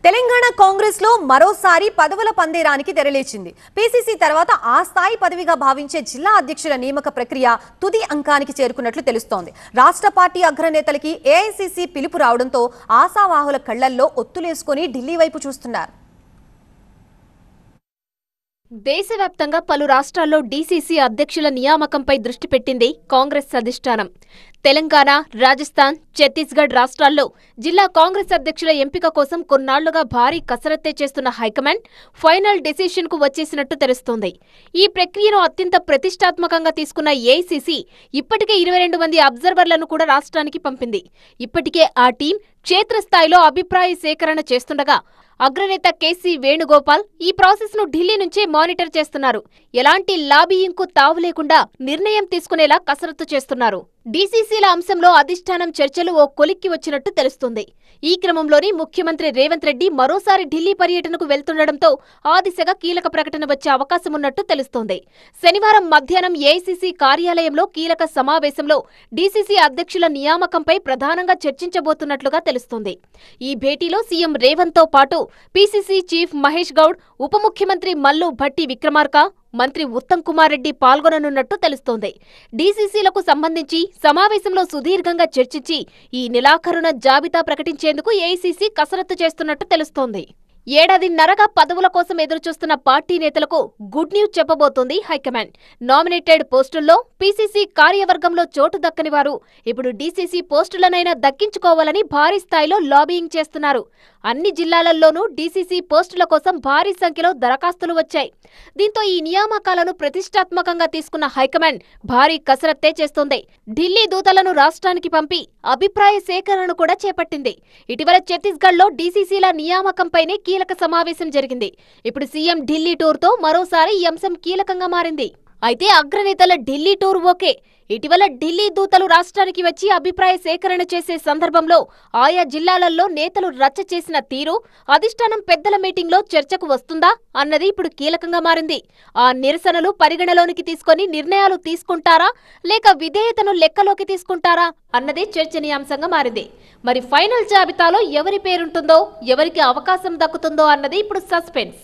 తెలంగాణ కాంగ్రెస్ లో మరోసారి పదవుల పందేరానికి తెరలేచింది. పీసీసీ తర్వాత ఆ స్థాయి పదవిగా భావించే జిల్లా అధ్యక్షుల నియామక ప్రక్రియ తుది అంకానికి చేరుకున్నట్లు తెలుస్తోంది. రాష్ట్ర పార్టీ అగ్రనేతలకి ఏఐసీసీ పిలుపు రావడంతో ఆశావాహుల కళ్లల్లో ఒత్తులేసుకుని ఢిల్లీ వైపు చూస్తున్నారు. దేశవ్యాప్తంగా పలు రాష్ట్రాల్లో డీసీసీ అధ్యక్షుల నియామకంపై దృష్టి పెట్టింది కాంగ్రెస్ అధిష్టానం. తెలంగాణ, రాజస్థాన్, ఛత్తీస్గఢ్ రాష్ట్రాల్లో జిల్లా కాంగ్రెస్ అధ్యక్షుల ఎంపిక కోసం కొన్నాళ్లుగా భారీ కసరత్తే చేస్తున్న హైకమాండ్ ఫైనల్ డెసిషన్కు వచ్చేసినట్టు తెలుస్తోంది. ఈ ప్రక్రియను అత్యంత ప్రతిష్టాత్మకంగా తీసుకున్న ఏఐసీసీ ఇప్పటికే 22 మంది అబ్జర్వర్లను కూడా రాష్ట్రానికి పంపింది. ఇప్పటికే ఆ టీం క్షేత్రస్థాయిలో అభిప్రాయ సేకరణ చేస్తుండగా అగ్రనేత కేసీ వేణుగోపాల్ ఈ ప్రాసెస్ ను ఢిల్లీ నుంచే మానిటర్ చేస్తున్నారు. ఎలాంటి లాబీయింగ్కు తావు లేకుండా నిర్ణయం తీసుకునేలా కసరత్తు చేస్తున్నారు. డీసీసీల అంశంలో అధిష్టానం చర్చలు ఓ కొలిక్కి వచ్చినట్టు తెలుస్తుంది. ఈ క్రమంలోనే ముఖ్యమంత్రి రేవంత్ రెడ్డి మరోసారి ఢిల్లీ పర్యటనకు వెళ్తుండటంతో ఆ దిశగా కీలక ప్రకటన వచ్చే అవకాశమున్నట్టు తెలుస్తోంది. శనివారం మధ్యాహ్నం ఏఐసీసీ కార్యాలయంలో కీలక సమావేశంలో డీసీసీ అధ్యక్షుల నియామకంపై ప్రధానంగా చర్చించబోతున్నట్లుగా తెలుస్తోంది. ఈ భేటీలో సీఎం రేవంత్తో పాటు పీసీసీ చీఫ్ మహేష్ గౌడ్, ఉప ముఖ్యమంత్రి మల్లు భట్టి విక్రమార్క, మంత్రి ఉత్తమ్ కుమార్ రెడ్డి పాల్గొననున్నట్టు తెలుస్తోంది. డీసీసీలకు సంబంధించి సమావేశంలో సుదీర్ఘంగా చర్చించి ఈ నెలాఖరున జాబితా ప్రకటించేందుకు ఏఐసీసీ కసరత్తు చేస్తున్నట్టు తెలుస్తోంది. ఏడాదిన్నరగా పదవుల కోసం ఎదురుచూస్తున్న పార్టీ నేతలకు గుడ్ న్యూస్ చెప్పబోతోంది హైకమాండ్. నామినేటెడ్ పోస్టుల్లో పీసీసీ కార్యవర్గంలో చోటు దక్కని వారు ఇప్పుడు డీసీసీ పోస్టులనైనా దక్కించుకోవాలని భారీ స్థాయిలో లాబీయింగ్ చేస్తున్నారు. అన్ని జిల్లాలలోనూ డీసీసీ పోస్టుల కోసం భారీ సంఖ్యలో దరఖాస్తులు వచ్చాయి. దీంతో ఈ నియామకాలను ప్రతిష్టాత్మకంగా తీసుకున్న హైకమాండ్ భారీ కసరత్తే చేస్తోంది. ఢిల్లీ దూతలను రాష్ట్రానికి పంపి అభిప్రాయ సేకరణను కూడా చేపట్టింది. ఇటీవల ఛత్తీస్గఢ్లో డీసీసీల నియామకంపైనే కీలక సమావేశం జరిగింది. ఇప్పుడు సీఎం ఢిల్లీ టూర్తో మరోసారి ఈ అంశం కీలకంగా మారింది. అయితే అగ్రనేతల ఢిల్లీ టూర్ ఓకే. ఇటీవల ఢిల్లీ దూతలు రాష్ట్రానికి వచ్చి అభిప్రాయ సేకరణ చేసే సందర్భంలో ఆయా జిల్లాలలో నేతలు రచ్చ చేసిన తీరు అధిష్టానం పెద్దల మీటింగ్లో చర్చకు వస్తుందా అన్నది ఇప్పుడు కీలకంగా మారింది. ఆ నిరసనలు పరిగణలోనికి తీసుకొని నిర్ణయాలు తీసుకుంటారా లేక విధేయతను లెక్కలోకి తీసుకుంటారా అన్నదే చర్చనీయాంశంగా మారింది. మరి ఫైనల్ జాబితాలో ఎవరి పేరుంటుందో, ఎవరికి అవకాశం దక్కుతుందో అన్నది ఇప్పుడు సస్పెన్స్.